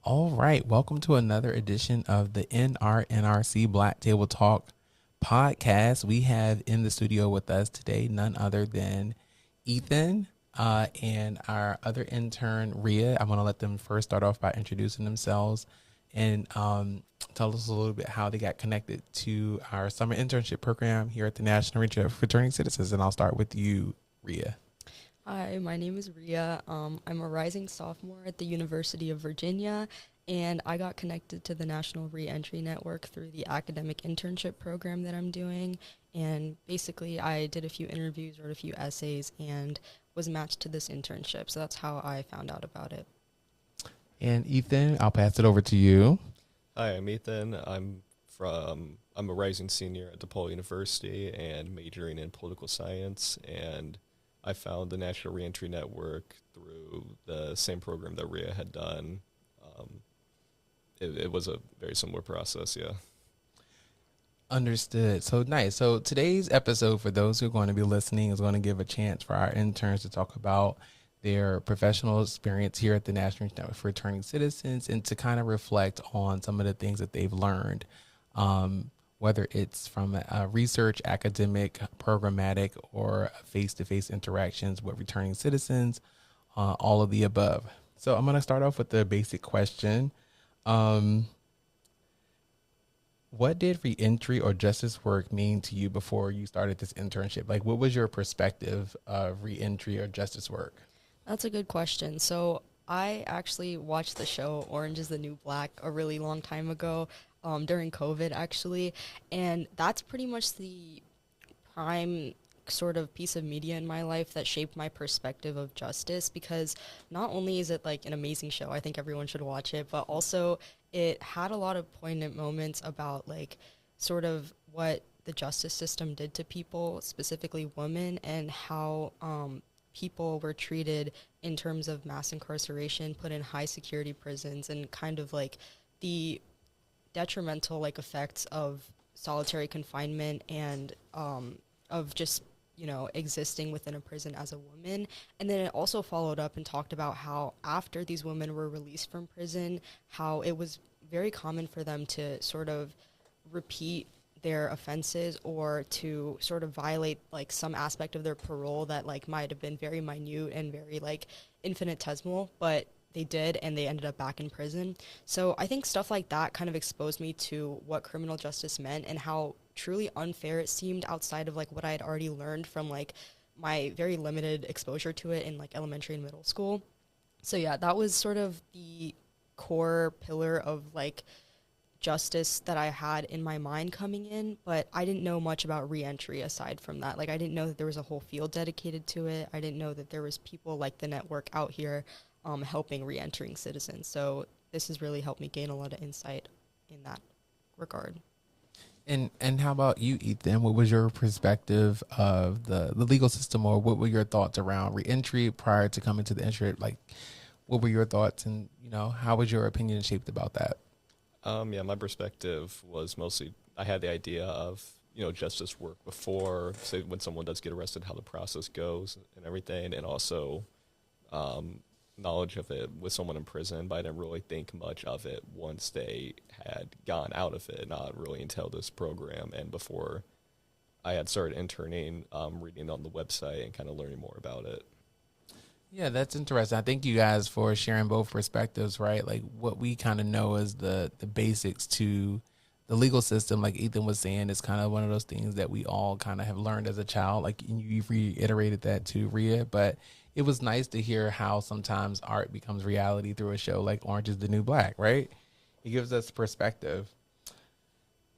All right, welcome to another edition of the NRNRC Black Table Talk podcast. We have in the studio with us today none other than Ethan and our intern Riya. I'm going to let them first start off by introducing themselves and tell us a little bit how they got connected to our summer internship program here at the National Reentry of Returning Citizens. And I'll start with you, Riya. Hi, my name is Riya. I'm a rising sophomore at the University of Virginia, and I got connected to the National Reentry Network through the academic internship program that I'm doing. And basically, I did a few interviews, wrote a few essays, and was matched to this internship. So that's how I found out about it. And Ethan, I'll pass it over to you. Hi, I'm Ethan. I'm a rising senior at DePaul University and majoring in political science, and I found the National Reentry Network through the same program that Riya had done. It was a very similar process, yeah. Understood. So nice. So today's episode, for those who are going to be listening, is going to give a chance for our interns to talk about their professional experience here at the National Network for Returning Citizens and to kind of reflect on some of the things that they've learned, whether it's from research, academic, programmatic, or face-to-face interactions with returning citizens, all of the above. So I'm going to start off with the basic question. What did reentry or justice work mean to you before you started this internship? Like, what was your perspective of reentry or justice work? That's a good question. So I actually watched the show Orange is the New Black a really long time ago, during COVID, actually. And that's pretty much the prime sort of piece of media in my life that shaped my perspective of justice, because not only is it like an amazing show, I think everyone should watch it, but also it had a lot of poignant moments about like sort of what the justice system did to people, specifically women, and how people were treated in terms of mass incarceration, put in high security prisons, and kind of like the detrimental like effects of solitary confinement and of just existing within a prison as a woman. And then it also followed up and talked about how after these women were released from prison, how it was very common for them to sort of repeat their offenses or to sort of violate like some aspect of their parole that like might have been very minute and very like infinitesimal, but they did, and they ended up back in prison. So I think stuff like that kind of exposed me to what criminal justice meant and how truly unfair it seemed outside of like what I had already learned from like my very limited exposure to it in like elementary and middle school. So yeah, that was sort of the core pillar of like justice that I had in my mind coming in, but I didn't know much about reentry aside from that. Like I didn't know that there was a whole field dedicated to it. I didn't know that there was people like the network out here helping reentering citizens. So this has really helped me gain a lot of insight in that regard. And how about you, Ethan? What was your perspective of the legal system, or what were your thoughts around reentry prior to coming to the internship? Like, what were your thoughts, and how was your opinion shaped about that? Yeah, my perspective was mostly I had the idea of justice work before, say when someone does get arrested, how the process goes and everything, and also knowledge of it with someone in prison, but I didn't really think much of it once they had gone out of it, not really until this program and before I had started interning, reading on the website and kind of learning more about it. Yeah, that's interesting. I thank you guys for sharing both perspectives, right? Like what we kind of know is the basics to the legal system, like Ethan was saying, is kind of one of those things that we all kind of have learned as a child. Like you reiterated that too, Riya, but it was nice to hear how sometimes art becomes reality through a show like Orange is the New Black, right? It gives us perspective.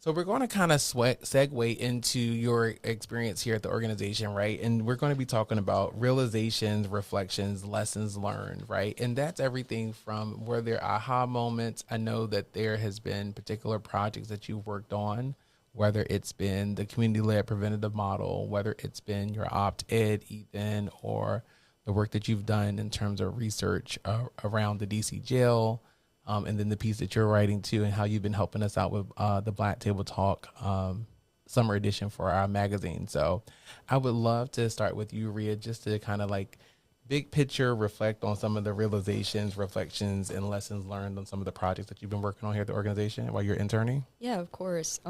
So we're going to kind of segue into your experience here at the organization, right? And we're going to be talking about realizations, reflections, lessons learned, right? And that's everything from were there aha moments. I know that there has been particular projects that you've worked on, whether it's been the community-led preventative model, whether it's been your opt-ed, Ethan, or the work that you've done in terms of research around the DC jail, and then the piece that you're writing too, and how you've been helping us out with the Black Table Talk summer edition for our magazine. So I would love to start with you, Riya, just to kind of like big picture reflect on some of the realizations, reflections, and lessons learned on some of the projects that you've been working on here at the organization while you're interning? Yeah, of course.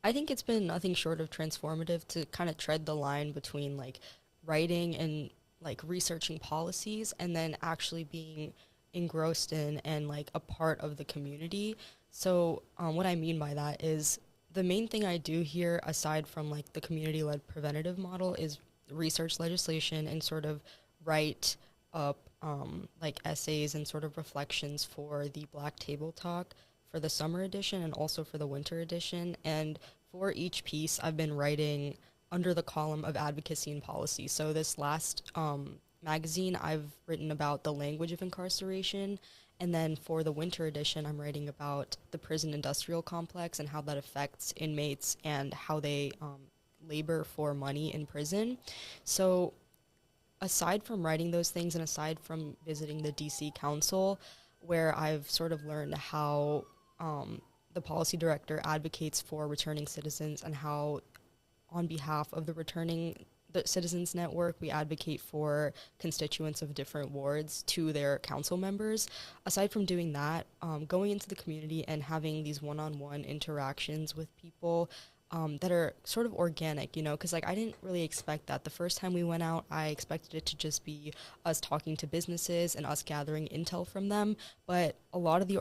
I think it's been nothing short of transformative to kind of tread the line between like writing and like researching policies and then actually being engrossed in and like a part of the community. So, what I mean by that is the main thing I do here, aside from like the community led preventative model, is research legislation and sort of write up like essays and sort of reflections for the Black Table Talk for the summer edition and also for the winter edition. And for each piece, I've been writing under the column of advocacy and policy. So this last magazine, I've written about the language of incarceration. And then for the winter edition, I'm writing about the prison industrial complex and how that affects inmates and how they labor for money in prison. So aside from writing those things and aside from visiting the DC Council, where I've sort of learned how the policy director advocates for returning citizens and how on behalf of the Citizens Network, we advocate for constituents of different wards to their council members. Aside from doing that, going into the community and having these one-on-one interactions with people that are sort of organic, because like I didn't really expect that. The first time we went out, I expected it to just be us talking to businesses and us gathering intel from them. But a lot of the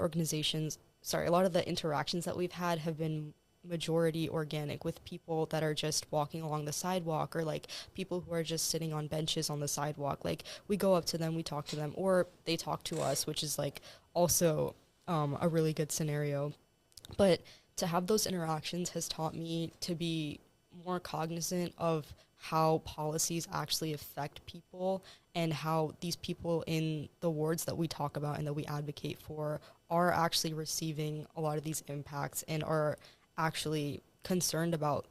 interactions that we've had have been majority organic with people that are just walking along the sidewalk or like people who are just sitting on benches on the sidewalk. Like we go up to them, we talk to them, or they talk to us, which is like also a really good scenario. But to have those interactions has taught me to be more cognizant of how policies actually affect people and how these people in the wards that we talk about and that we advocate for are actually receiving a lot of these impacts and are actually concerned about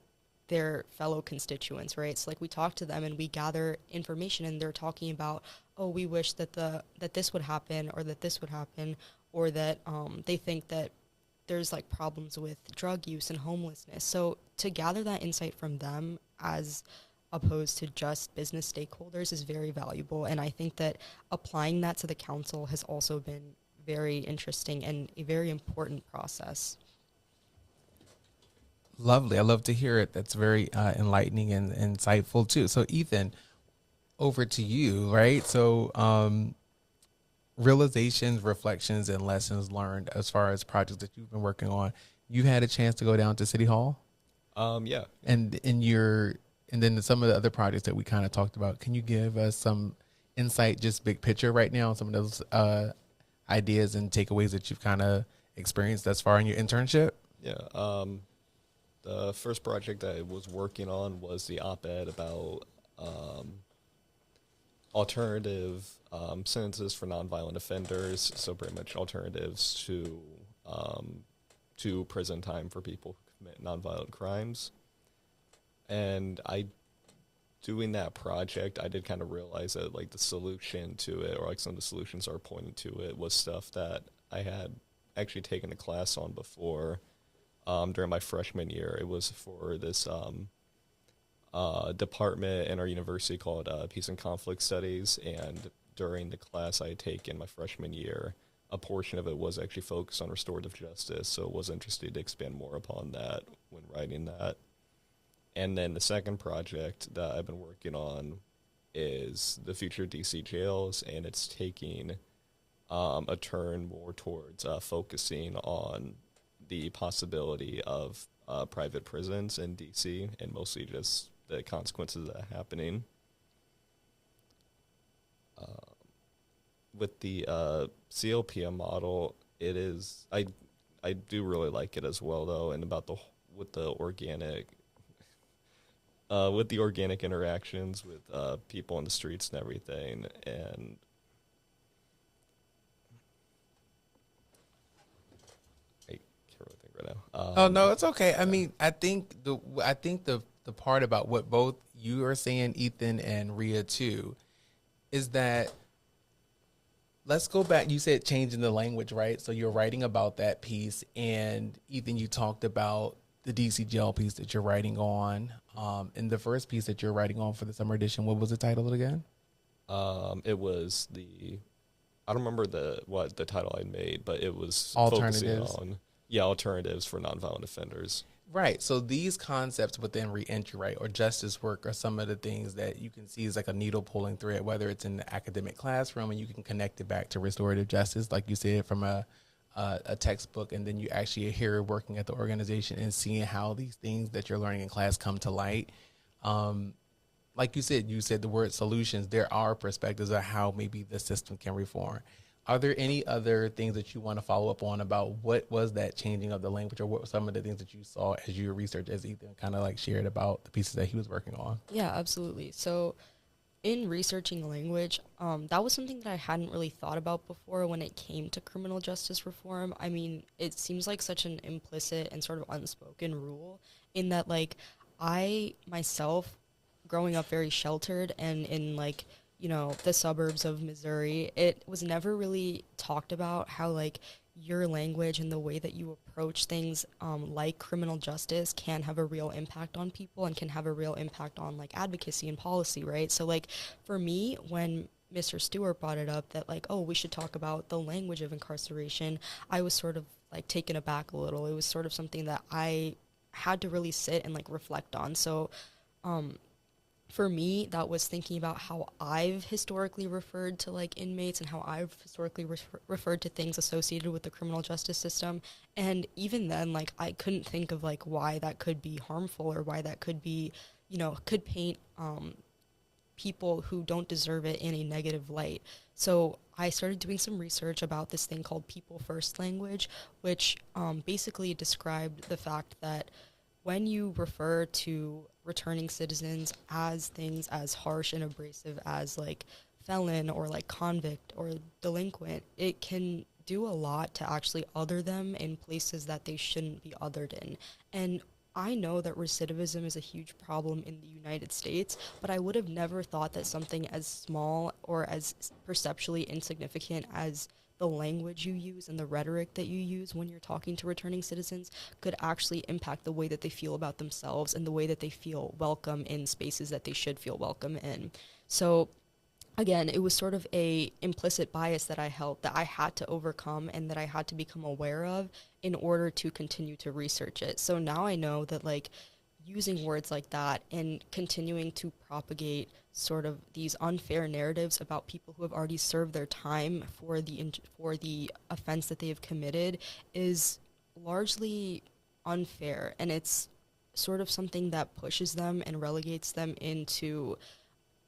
their fellow constituents, right? So like we talk to them and we gather information and they're talking about, oh, we wish that this would happen or that this would happen or that they think that there's like problems with drug use and homelessness. So to gather that insight from them as opposed to just business stakeholders is very valuable. And I think that applying that to the council has also been very interesting and a very important process. Lovely. I love to hear it. That's very enlightening and insightful too. So Ethan, over to you, right? So realizations, reflections, and lessons learned as far as projects that you've been working on. You had a chance to go down to City Hall? Yeah. And then some of the other projects that we kind of talked about. Can you give us some insight, just big picture right now, on some of those ideas and takeaways that you've kind of experienced thus far in your internship? Yeah. The first project I was working on was the op-ed about alternative sentences for nonviolent offenders. So pretty much alternatives to prison time for people who commit nonviolent crimes. And doing that project, I did kind of realize that like the solution to it, or like some of the solutions are pointing to it, was stuff that I had actually taken a class on before. During my freshman year, it was for this department in our university called Peace and Conflict Studies, and during the class I had taken my freshman year, a portion of it was actually focused on restorative justice, so I was interested to expand more upon that when writing that. And then the second project that I've been working on is the future DC jails, and it's taking a turn more towards focusing on the possibility of private prisons in DC, and mostly just the consequences of that happening. With the CLPM model, it is I do really like it as well though, and about with the organic interactions with people on the streets and everything, and I can't really think right now. Oh no, it's okay. I mean, I think the part about what both you are saying, Ethan and Riya too, is that let's go back. You said changing the language, right? So you're writing about that piece, and Ethan, you talked about the DC jail piece that you're writing on. And the first piece that you're writing on for the summer edition, what was the title again? It was I don't remember what the title I made, but it was Alternatives. focusing on alternatives for nonviolent offenders. Right. So these concepts within reentry, right, or justice work are some of the things that you can see as like a needle pulling thread, whether it's in the academic classroom and you can connect it back to restorative justice, like you said, from a textbook, and then you actually hear working at the organization and seeing how these things that you're learning in class come to light. Like you said the word solutions. There are perspectives of how maybe the system can reform. Are there any other things that you want to follow up on about what was that changing of the language, or what were some of the things that you saw as you researched, as Ethan kind of like shared about the pieces that he was working on? Yeah, absolutely. So in researching language, that was something that I hadn't really thought about before when it came to criminal justice reform. I mean, it seems like such an implicit and sort of unspoken rule in that, like, I myself, growing up very sheltered and in, like, the suburbs of Missouri, it was never really talked about how, like, your language and the way that you approach things, like criminal justice, can have a real impact on people and can have a real impact on, like, advocacy and policy, right? So, like, for me, when Mr. Stewart brought it up that, like, oh, we should talk about the language of incarceration, I was sort of like taken aback a little. It was sort of something that I had to really sit and, like, reflect on. So for me, that was thinking about how I've historically referred to, like, inmates and how I've historically referred to things associated with the criminal justice system. And even then, like, I couldn't think of, like, why that could be harmful or why that could be, could paint people who don't deserve it in a negative light. So I started doing some research about this thing called people first language, which basically described the fact that when you refer to returning citizens as things as harsh and abrasive as, like, felon or, like, convict or delinquent, it can do a lot to actually other them in places that they shouldn't be othered in. And I know that recidivism is a huge problem in the United States, but I would have never thought that something as small or as perceptually insignificant as the language you use and the rhetoric that you use when you're talking to returning citizens could actually impact the way that they feel about themselves and the way that they feel welcome in spaces that they should feel welcome in. So again, it was sort of a implicit bias that I held that I had to overcome and that I had to become aware of in order to continue to research it. So now I know that, like, using words like that and continuing to propagate sort of these unfair narratives about people who have already served their time for the offense that they have committed is largely unfair, and it's sort of something that pushes them and relegates them into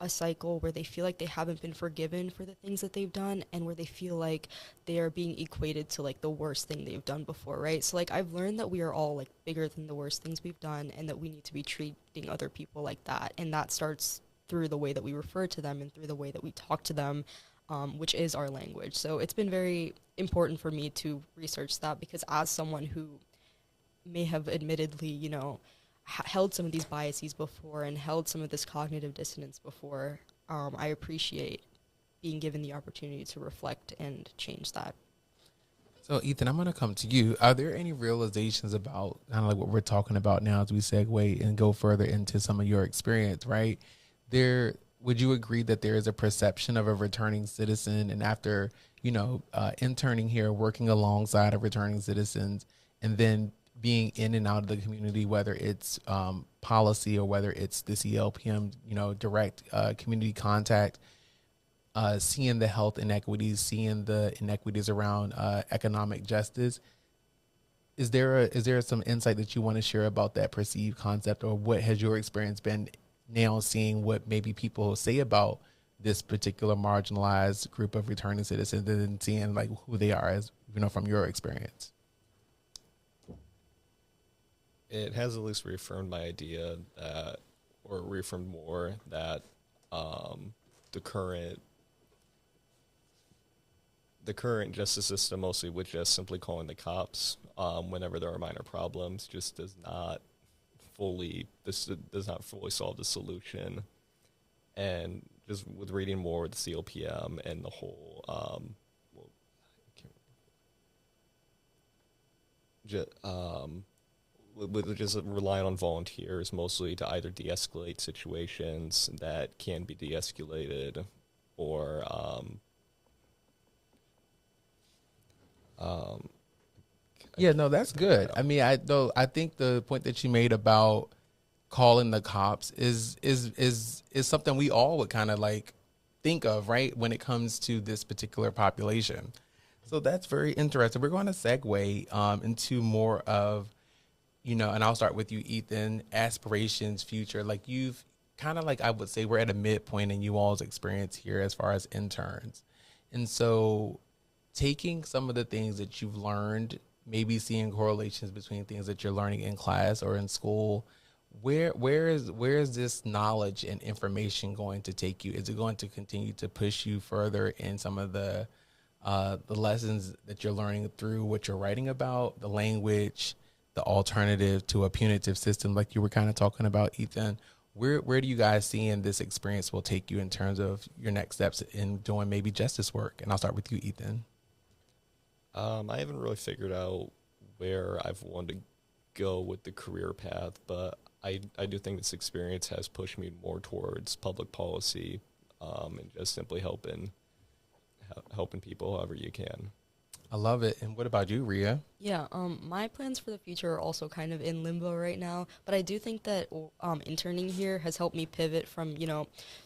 a cycle where they feel like they haven't been forgiven for the things that they've done, and where they feel like they are being equated to, like, the worst thing they've done before, right? So, like, I've learned that we are all, like, bigger than the worst things we've done, and that we need to be treating other people like that. And that starts through the way that we refer to them and through the way that we talk to them, which is our language. So it's been very important for me to research that, because as someone who may have admittedly, held some of these biases before and held some of this cognitive dissonance before, I appreciate being given the opportunity to reflect and change that. So, Ethan, I'm going to come to you. Are there any realizations about kind of like what we're talking about now as we segue and go further into some of your experience, right? Would you agree that there is a perception of a returning citizen, and after, interning here, working alongside of returning citizens, and then being in and out of the community, whether it's policy or whether it's the CLPM, direct community contact, seeing the health inequities, seeing the inequities around economic justice. Is there some insight that you want to share about that perceived concept, or what has your experience been now seeing what maybe people say about this particular marginalized group of returning citizens, and then seeing, like, who they are, as from your experience? It has at least reaffirmed my idea that, or reaffirmed more that the current justice system, mostly with just simply calling the cops whenever there are minor problems, just does not fully solve the solution. And just with reading more with the CLPM and the whole with just relying on volunteers mostly to either de-escalate situations that can be de-escalated, or Yeah, no, that's good. I mean, I think the point that you made about calling the cops is something we all would kind of like think of, right, when it comes to this particular population. So that's very interesting. We're going to segue into more of, and I'll start with you, Ethan, aspirations, future. Like you've kind of like, I would say we're at a midpoint in you all's experience here as far as interns. And so taking some of the things that you've learned, maybe seeing correlations between things that you're learning in class or in school, where is this knowledge and information going to take you? Is it going to continue to push you further in some of the lessons that you're learning through what you're writing about, the language, the alternative to a punitive system like you were kind of talking about, Ethan? Where do you guys see in this experience will take you in terms of your next steps in doing maybe justice work? And I'll start with you, Ethan. I haven't really figured out where I've wanted to go with the career path, but I do think this experience has pushed me more towards public policy, and just simply helping people however you can. I love it. And what about you, Riya? Yeah, my plans for the future are also kind of in limbo right now, but I do think that interning here has helped me pivot from,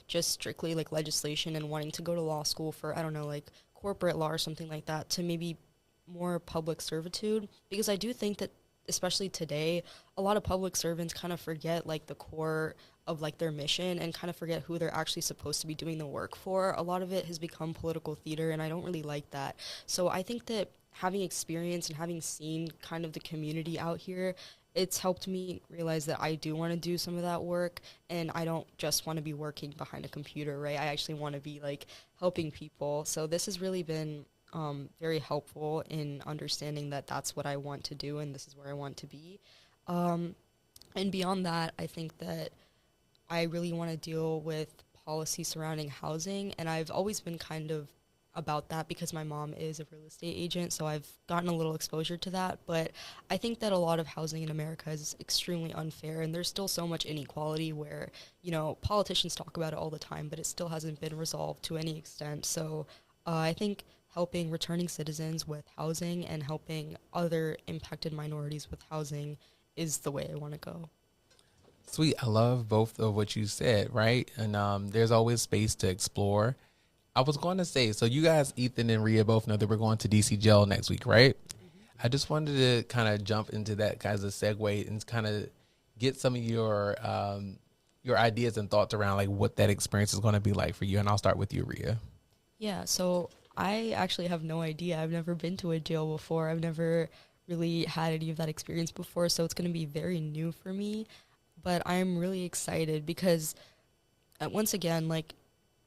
just strictly like legislation and wanting to go to law school for, I don't know, like corporate law or something like that, to maybe more public servitude, because I do think that especially today, a lot of public servants kind of forget like the core of like their mission and kind of forget who they're actually supposed to be doing the work for. A lot of it has become political theater, and I don't really like that. So I think that having experience and having seen kind of the community out here, it's helped me realize that I do want to do some of that work, and I don't just want to be working behind a computer, right? I actually want to be like helping people. So this has really been very helpful in understanding that that's what I want to do and this is where I want to be. And beyond that, I think that I really want to deal with policy surrounding housing, and I've always been kind of about that because my mom is a real estate agent, so I've gotten a little exposure to that. But I think that a lot of housing in America is extremely unfair, and there's still so much inequality where, politicians talk about it all the time, but it still hasn't been resolved to any extent. So I think helping returning citizens with housing and helping other impacted minorities with housing is the way I want to go. Sweet. I love both of what you said, right? And there's always space to explore. I was going to say, so you guys, Ethan and Riya, both know that we're going to DC jail next week, right? Mm-hmm. I just wanted to kind of jump into that as a segue and kind of get some of your ideas and thoughts around like what that experience is going to be like for you. And I'll start with you, Riya. Yeah, so I actually have no idea. I've never been to a jail before. I've never really had any of that experience before, so it's going to be very new for me. But I'm really excited because, once again, like,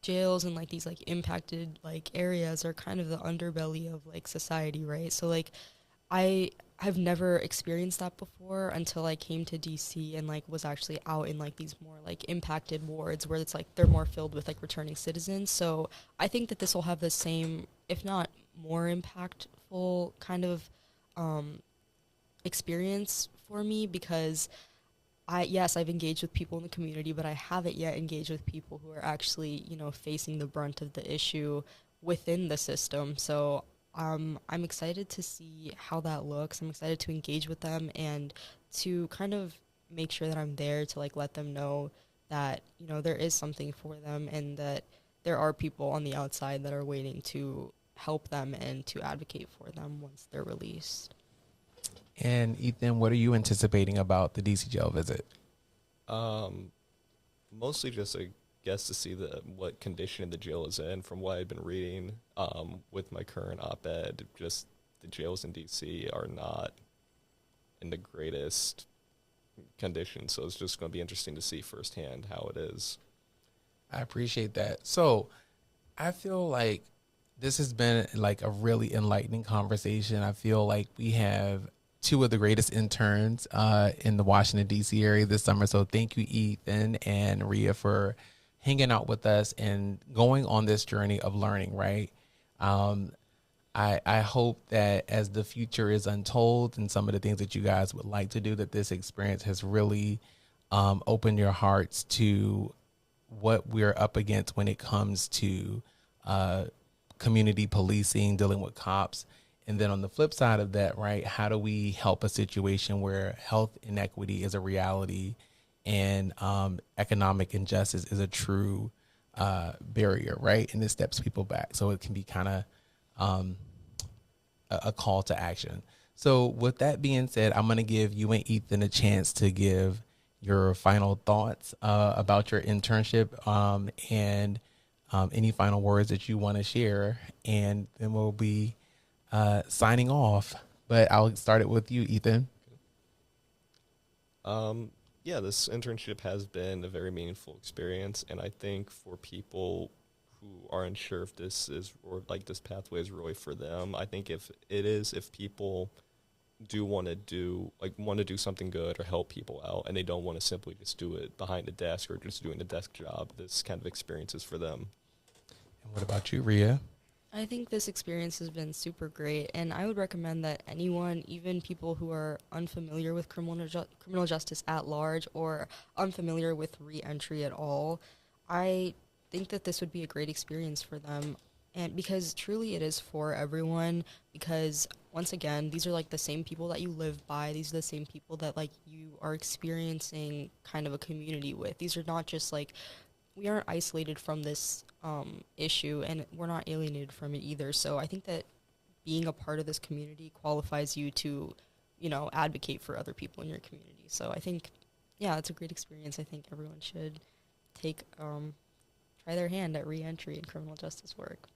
jails and, like, these, like, impacted, like, areas are kind of the underbelly of, like, society, right? So, like, I've never experienced that before until I came to DC and like was actually out in like these more like impacted wards where it's like they're more filled with like returning citizens. So I think that this will have the same, if not more impactful kind of experience for me, because I've engaged with people in the community, but I haven't yet engaged with people who are actually, facing the brunt of the issue within the system. So I'm excited to see how that looks. I'm excited to engage with them and to kind of make sure that I'm there to like let them know that, there is something for them and that there are people on the outside that are waiting to help them and to advocate for them once they're released. And Ethan, what are you anticipating about the DC jail visit? Mostly just I guess to see what condition the jail is in. From what I've been reading, with my current op-ed, just the jails in DC are not in the greatest condition. So it's just going to be interesting to see firsthand how it is. I appreciate that. So I feel like this has been like a really enlightening conversation. I feel like we have two of the greatest interns in the Washington, D.C. area this summer. So thank you, Ethan and Riya, for hanging out with us and going on this journey of learning, right? I hope that as the future is untold and some of the things that you guys would like to do, that this experience has really opened your hearts to what we're up against when it comes to community policing, dealing with cops. And then on the flip side of that, right, how do we help a situation where health inequity is a reality and economic injustice is a true barrier, right? And it steps people back. So it can be kind of a call to action. So with that being said, I'm going to give you and Ethan a chance to give your final thoughts about your internship and any final words that you want to share. And then we'll be signing off. But I'll start it with you, Ethan. Yeah, this internship has been a very meaningful experience, and I think for people who aren't sure if this is, or like this pathway is really for them, I think if it is, if people do want to do something good or help people out, and they don't want to simply just do it behind a desk or just doing a desk job, this kind of experience is for them. And what about you, Riya? I think this experience has been super great, and I would recommend that anyone, even people who are unfamiliar with criminal justice at large or unfamiliar with reentry at all, I think that this would be a great experience for them. And because truly it is for everyone, because once again, these are like the same people that you live by. These are the same people that like you are experiencing kind of a community with. These are not just like, we aren't isolated from this issue, and we're not alienated from it either. So I think that being a part of this community qualifies you to, advocate for other people in your community. So I think, yeah, it's a great experience. I think everyone should try their hand at reentry and criminal justice work.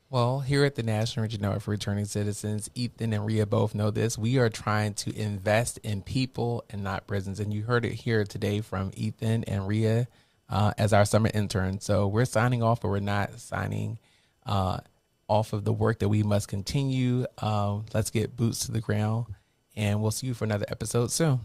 Well, here at the National Region Network for Returning Citizens, Ethan and Riya both know this. We are trying to invest in people and not prisons. And you heard it here today from Ethan and Riya as our summer intern. So we're signing off, but we're not signing off of the work that we must continue. Let's get boots to the ground, and we'll see you for another episode soon.